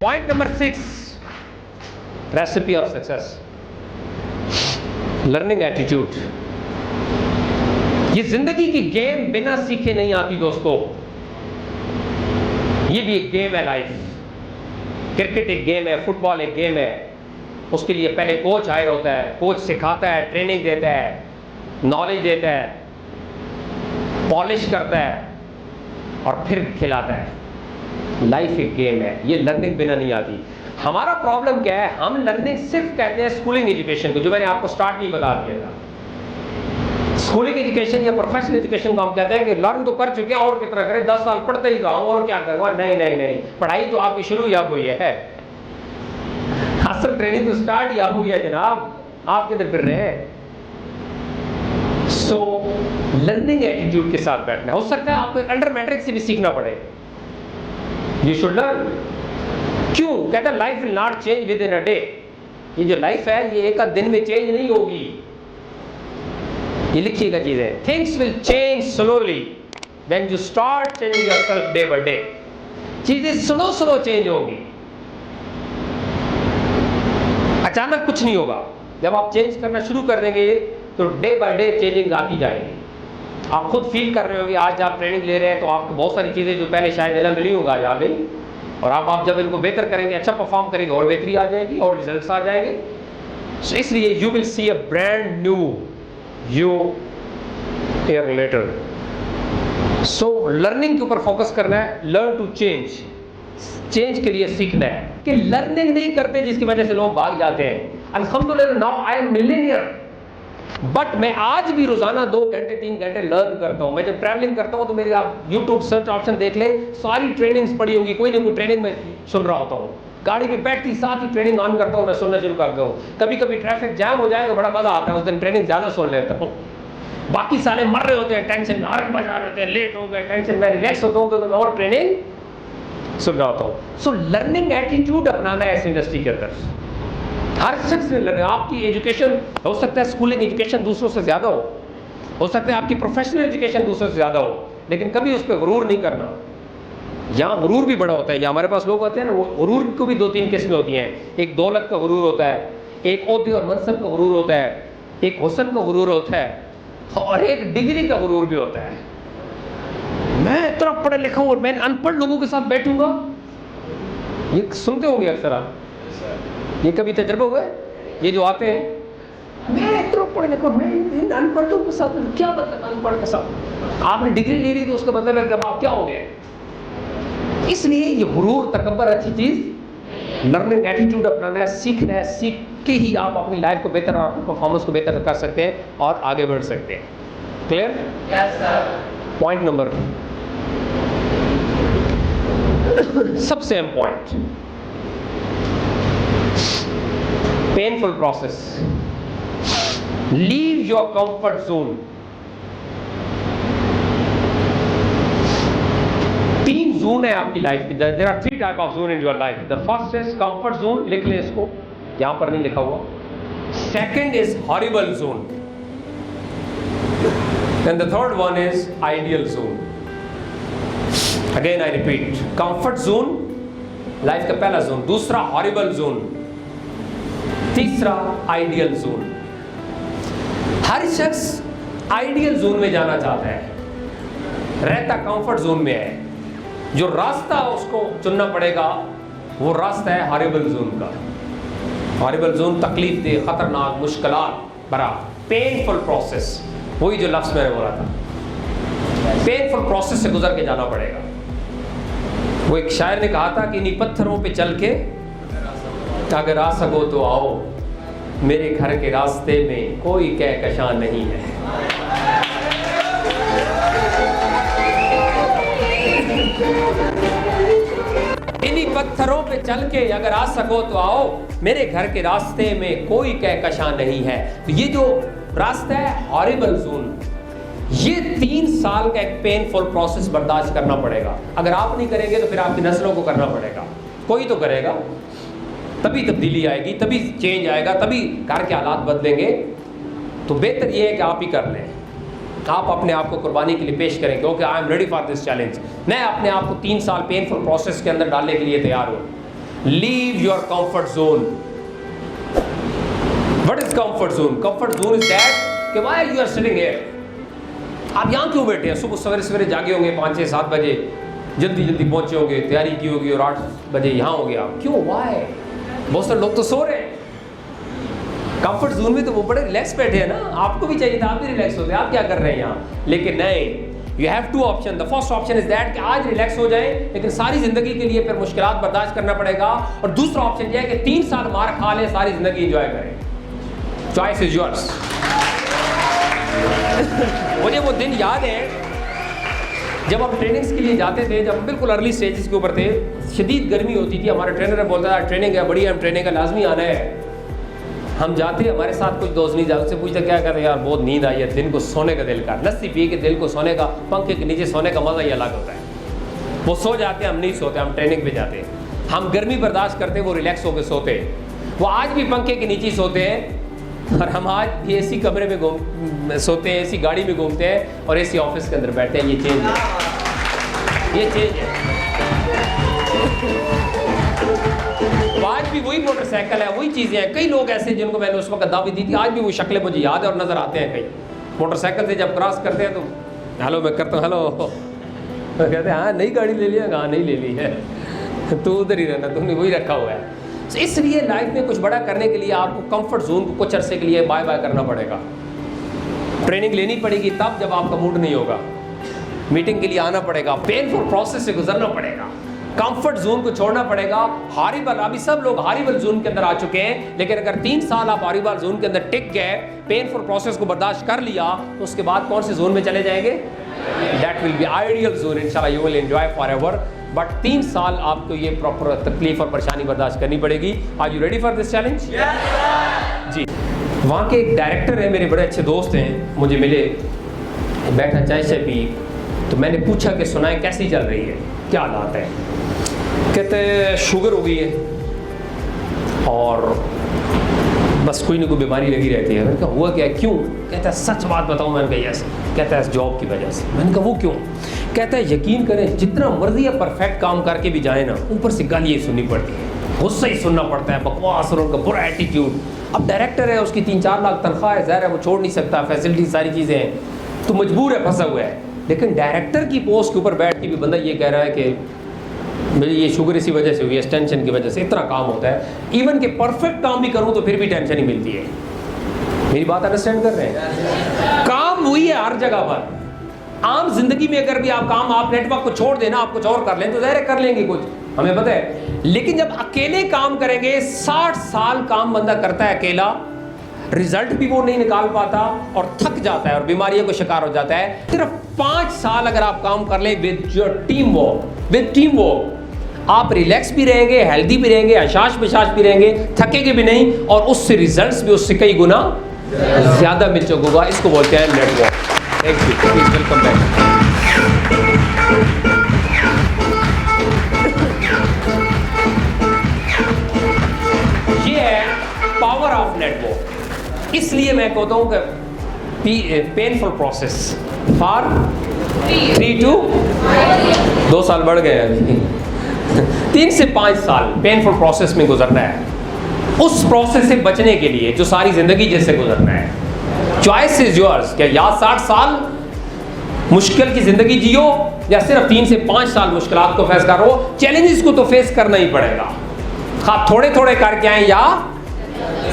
Point number 6, recipe of success, learning attitude. ये जिंदगी की गेम बिना सीखे नहीं आती दोस्तों। ये भी एक गेम है लाइफ। क्रिकेट एक गेम है, फुटबॉल एक गेम है। उसके लिए पहले कोच हायर होता है, कोच सिखाता है, ट्रेनिंग देता है, नॉलेज देता है, पॉलिश करता है और फिर खिलाता है। लाइफ एक गेम है, ये लर्निंग बिना नहीं आती। हमारा प्रॉब्लम क्या है, हम लर्निंग सिर्फ कहते हैं स्कूलिंग एजुकेशन को, जो मैंने आपको स्टार्ट में बता दिया था। स्कूलिंग एजुकेशन या प्रोफेशनल एजुकेशन को हम कहते हैं कि लर्न तो कर चुके हैं और कितना करें, 10 साल पढ़ते ही रहो और क्या करूँगा। नहीं नहीं नहीं, पढ़ाई तो आपकी शुरू ही अब हुई है, असल ट्रेनिंग तो स्टार्ट ही अब हुई है जनाब, आप किधर फिर रहे हैं। सो लर्निंग एटीट्यूड के साथ बैठना। हो सकता है आपको अंडर मैट्रिक से भी सीखना पड़े। You should learn. क्यों कहता है life will not change with in a day. ये जो लाइफ है ये एक दिन में चेंज नहीं होगी। ये लिखिएगा चीजें, things will change slowly when you start changing yourself day by day. चीजें स्लो स्लो चेंज होगी, अचानक कुछ नहीं होगा। जब आप चेंज करना शुरू कर देंगे तो डे बाय डे चेंजिंग आती जाएगी। आप खुद फील कर रहे होंगे, आज आप ट्रेनिंग ले रहे हैं तो आपको बहुत सारी चीज़ें जो पहले शायद ना मिली होंगी आज आ गई, और आप जब इनको बेहतर करेंगे, अच्छा परफॉर्म करेंगे और बेहतरी आ जाएगी और रिजल्ट्स आ जाएंगे। सो इसलिए you will see a brand new you year later. So learning के ऊपर फोकस करना है, लर्न टू चेंज। चेंज के लिए सीखना है कि लर्निंग नहीं करते जिसकी वजह से लोग भाग जाते हैं। अल्हम्दुलिल्लाह now I am millionaire, but मैं आज भी रोजाना 2 घंटे 3 घंटे लर्न करता हूँ। मैं जब ट्रैवलिंग करता हूँ तो मेरे आप यूट्यूब सर्च ऑप्शन देख ले, सारी ट्रेनिंग्स पड़ी होंगी, कोई ना कोई ट्रेनिंग में सुन रहा होता हूँ। गाड़ी में बैठती साथ ही ट्रेनिंग ऑन करता हूँ, मैं सुनना शुरू करता हूँ। कभी कभी ट्रैफिक जैम हो जाए तो बड़ा मजा आता है, उस दिन ट्रेनिंग ज्यादा सुन लेता हूँ। बाकी साले मर रहे होते हैं टेंशन में, हर बजा रहे होते हैं, लेट हो गए, टेंशन में रिलैक्स होता हूँ तो मैं और ट्रेनिंग सुन रहा होता हूँ। सो लर्निंग एटीट्यूड अपनाना है इस इंडस्ट्री के अंदर। हर शख्स में लर्निंग। आपकी एजुकेशन हो सकता है स्कूलिंग एजुकेशन दूसरों से ज्यादा हो सकता है आपकी प्रोफेशनल एजुकेशन दूसरों से ज्यादा हो, लेकिन कभी उस पर गुरूर नहीं करना। यहाँ गुरूर भी बड़ा होता है। यहाँ हमारे पास लोग होते हैं ना, वो गुरूर को भी 2-3 किस्में होती हैं। एक दौलत का गुरूर होता है, एक ओहदे और मनसब का गुरूर होता है, एक हुस्न का गुरूर होता है, और एक डिग्री का गुरूर भी होता है। मैं इतना पढ़ा लिखा हूँ और मैं अनपढ़ लोगों के साथ बैठूंगा। ये सुनते होंगे अक्सर आप, ये कभी तजर्बा हुआ है? ये जो आते हैं, मैं इतना पढ़े लिखा, मैं इन अनपढ़ों के साथ, क्या मतलब अनपढ़ के साथ? आपने डिग्री ले ली तो उसका मतलब है कि आप क्या हो गए। इसलिए ये गुरूर तकब्बर अच्छी चीज। लर्निंग एटीट्यूड अपनाना है, सीखना है। सीख के ही आप अपनी लाइफ को बेहतर और परफॉर्मेंस को बेहतर कर सकते हैं और आगे बढ़ सकते हैं। Clear? Yes sir. Point number सबसे अहम point, painful process. Leave your comfort zone. 3 zone है आपकी लाइफ की। There are 3 type of zone in your life. The first is comfort zone, लिख लें इसको, यहां पर नहीं लिखा हुआ। Second is horrible zone, and the third one is ideal zone. Again I repeat, comfort zone life का पहला जोन, दूसरा हॉरिबल जोन, तीसरा आइडियल जोन। हर शख्स आइडियल जोन में जाना चाहता है, रहता कंफर्ट जोन में है। जो रास्ता उसको चुनना पड़ेगा वो रास्ता है हॉरिबल जोन का। हॉरिबल जोन तकलीफ दे, खतरनाक, मुश्किलात भरा, पेनफुल प्रोसेस। वही जो लफ्ज मैंने बोला था, पेनफुल प्रोसेस से गुजर के जाना पड़ेगा। वो एक शायर ने कहा था कि इन्हीं पत्थरों पे चल के अगर आ सको तो आओ, मेरे घर के रास्ते में कोई कहकशां नहीं है। इन्हीं पत्थरों पे चल के अगर आ सको तो आओ, मेरे घर के रास्ते में कोई कहकशां नहीं है। तो ये जो रास्ता है हॉरिबल जोन, ये 3 साल का एक पेनफुल प्रोसेस बर्दाश्त करना पड़ेगा। अगर आप नहीं करेंगे तो फिर आपकी नस्लों को करना पड़ेगा। कोई तो करेगा, तभी तब्दीली आएगी, तभी चेंज आएगा, तभी घर के हालात बदलेंगे। तो बेहतर ये है कि आप ही कर लें, आप अपने आप को कुर्बानी के लिए पेश करें, क्योंकि I am ready for this challenge. मैं अपने आप को 3 साल पेनफुल प्रोसेस के अंदर डालने के लिए तैयार हूँ। Leave your comfort zone. What is comfort zone? Comfort zone is that कि why you are sitting here, आप यहाँ क्यों बैठे हैं? सुबह सवेरे सवेरे जागे होंगे 5, 6, 7 बजे, जल्दी जल्दी पहुंचे होंगे, तैयारी की होगी और 8 बजे यहाँ हो गया, क्यों? वाई? बहुत सारे लोग तो सो रहे हैं। कंफर्ट जोन में तो वो बड़े रिलैक्स बैठे हैं ना, आपको भी चाहिए था, आप भी रिलैक्स होते, आप क्या कर रहे हैं यहाँ? लेकिन नहीं, you have two option. The first option is that कि आज रिलैक्स हो जाए, लेकिन सारी जिंदगी के लिए फिर मुश्किलात बर्दाश्त करना पड़ेगा। और दूसरा ऑप्शन यह है कि 3 साल मार खा ले, सारी जिंदगी एंजॉय करें। Choice is yours. मुझे वो दिन याद है जब हम ट्रेनिंग्स के लिए जाते थे, जब हम बिल्कुल अर्ली स्टेजेस के ऊपर थे, शदीद गर्मी होती थी, हमारा ट्रेनर बोलता था ट्रेनिंग है बड़ी, हम ट्रेनिंग का लाजमी आना है। हम जाते, हमारे साथ कुछ दोस्त नहीं जाते, उससे पूछते क्या कहते यार बहुत नींद आई है, दिन को सोने का दिल कर, लस्सी पी के दिल को सोने का, पंखे के नीचे सोने का मज़ा ही अलग होता है। वो सो जाते हैं, हम नहीं सोते, हम ट्रेनिंग पे जाते हैं। हम गर्मी बर्दाश्त करते, वो रिलैक्स होकर सोते हैं। वो आज भी पंखे के नीचे सोते हैं, और हम आज भी एसी कमरे में सोते हैं, एसी गाड़ी में घूमते हैं और एसी ऑफिस के अंदर बैठते हैं। ये चेंज है, ये चेंज है। आज भी वही मोटरसाइकिल है, वही चीज़ें हैं। कई लोग ऐसे जिनको मैंने उस वक्त दावत दी थी, आज भी वो शक्लें मुझे याद है और नज़र आते हैं। कई मोटरसाइकिल से जब क्रॉस करते हैं तो हेलो मैं करता हूँ, हेलो कहते हैं हाँ नई गाड़ी ले लिया, हाँ नहीं ले ली है, तू उधर ही रहना, तुमने वही रखा हुआ है। तो इसलिए लाइफ में कुछ बड़ा करने के लिए आपको कंफर्ट जोन को कुछ अरसे के लिए बाय बाय करना पड़ेगा। ट्रेनिंग लेनी पड़ेगी तब जब आपका मूड नहीं होगा, मीटिंग के लिए आना पड़ेगा, पेनफुल प्रोसेस से गुजरना पड़ेगा, कंफर्ट जोन को छोड़ना पड़ेगा। हॉरिबल, अभी सब लोग हॉरिबल जोन के अंदर आ चुके हैं, लेकिन अगर 3 साल आप हॉरिबल जोन के अंदर टिक गए, पेनफुल प्रोसेस को बर्दाश्त कर लिया, तो उसके बाद कौन से जोन में चले जाएंगे? That will be ideal zone, इंशाल्लाह you will enjoy forever. But 3 साल आपको ये प्रॉपर तकलीफ और परेशानी बर्दाश्त करनी पड़ेगी। Are you ready for this challenge? जी। वहाँ के एक डायरेक्टर है, मेरे बड़े अच्छे दोस्त हैं, मुझे मिले, बैठा चाय से पी, तो मैंने पूछा कि सुनाए कैसी चल रही है, क्या हालात है? कहते शुगर हो गई है और बस कोई ना कोई बीमारी लगी रहती है। मैंने कहा हुआ क्या, क्यों? कहता है सच बात बताऊं। मैंने कहा यस। कहता है जॉब की वजह से। मैंने कहा वो क्यों? कहता है यकीन करें जितना मर्जी या परफेक्ट काम करके भी जाए ना, ऊपर से गालियाँ सुननी पड़ती है, गुस्सा ही सुनना पड़ता है, बकवास और उनका बुरा एटीट्यूड। अब डायरेक्टर है, उसकी 3-4 लाख तनख्वाह है, ज़ाहिर है वो छोड़ नहीं सकता, फैसिलिटी सारी चीज़ें हैं, तो मजबूर है, फंसा हुआ है। लेकिन डायरेक्टर की पोस्ट के ऊपर बैठ के भी बंदा ये कह रहा है कि मेरी ये शुगर इसी वजह से हुई है, टेंशन की वजह से, इतना काम होता है। इवन के परफेक्ट काम भी करूं तो फिर भी टेंशन ही मिलती है। मेरी बात अंडरस्टैंड कर रहे हैं? काम वही है हर जगह पर। आम जिंदगी में अगर भी आप काम, आप नेटवर्क को छोड़ देना, आप कुछ और कर लें तो ज़ाहिर कर लेंगे कुछ, हमें पता है। लेकिन जब अकेले काम करेंगे, 60 साल काम बंदा करता है अकेला, रिजल्ट भी वो नहीं निकाल पाता और थक जाता है और बीमारियों को शिकार हो जाता है। सिर्फ 5 साल अगर आप काम कर लें विद योर टीम वर्क, आप रिलैक्स भी रहेंगे, हेल्दी भी रहेंगे, हशाश बशाश भी रहेंगे, थकेंगे भी नहीं, और उससे रिजल्ट्स भी उससे कई गुना ज़्यादा मिल चुका। इसको बोलते हैं network. Thank you, please welcome back. ये है पावर ऑफ नेटवर्क। इसलिए मैं कहता हूँ कि पेनफुल प्रोसेस फॉर 3 to 2 साल बढ़ गए अभी 3 से 5 साल पेनफुल प्रोसेस में गुजरना है। उस प्रोसेस से बचने के लिए जो सारी जिंदगी जैसे गुजरना है। Choice is yours. क्या या 60 साल मुश्किल की जिंदगी जियो, या सिर्फ 3 से 5 साल मुश्किलात को फेस करो। चैलेंजेस को तो फेस करना ही पड़ेगा, खा थोड़े थोड़े करके आए या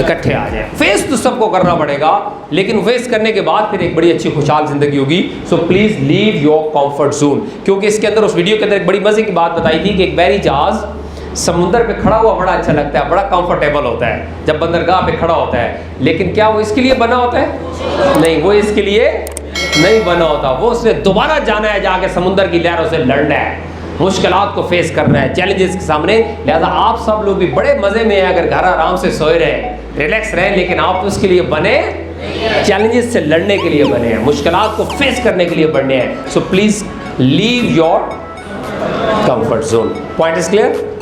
इकट्ठे आ जाए। फेस तो सबको करना पड़ेगा, लेकिन फेस करने के बाद फिर एक बड़ी अच्छी खुशहाल जिंदगी होगी। So please leave your comfort zone. क्योंकि इसके अंदर, उस वीडियो के अंदर एक बड़ी मजे की बात बताई थी कि एक बहरी जहाज समुद्र पे खड़ा हुआ बड़ा अच्छा लगता है, बड़ा कंफर्टेबल होता है जब बंदरगाह पे खड़ा होता है। लेकिन क्या वो इसके लिए बना होता है? नहीं, वो इसके लिए नहीं बना होता। वो उसने दोबारा जाना है, जाके समुद्र की लहरों से लड़ना है, मुश्किलात को फेस करना है, चैलेंजेस के सामने। लिहाजा आप सब लोग भी बड़े मजे में हैं अगर घर आराम से सोए रहे, रिलैक्स रहे, लेकिन आप तो उसके लिए बने, चैलेंजेस से लड़ने के लिए बने हैं, मुश्किलात को फेस करने के लिए बने हैं। So please leave your comfort zone. Point is clear?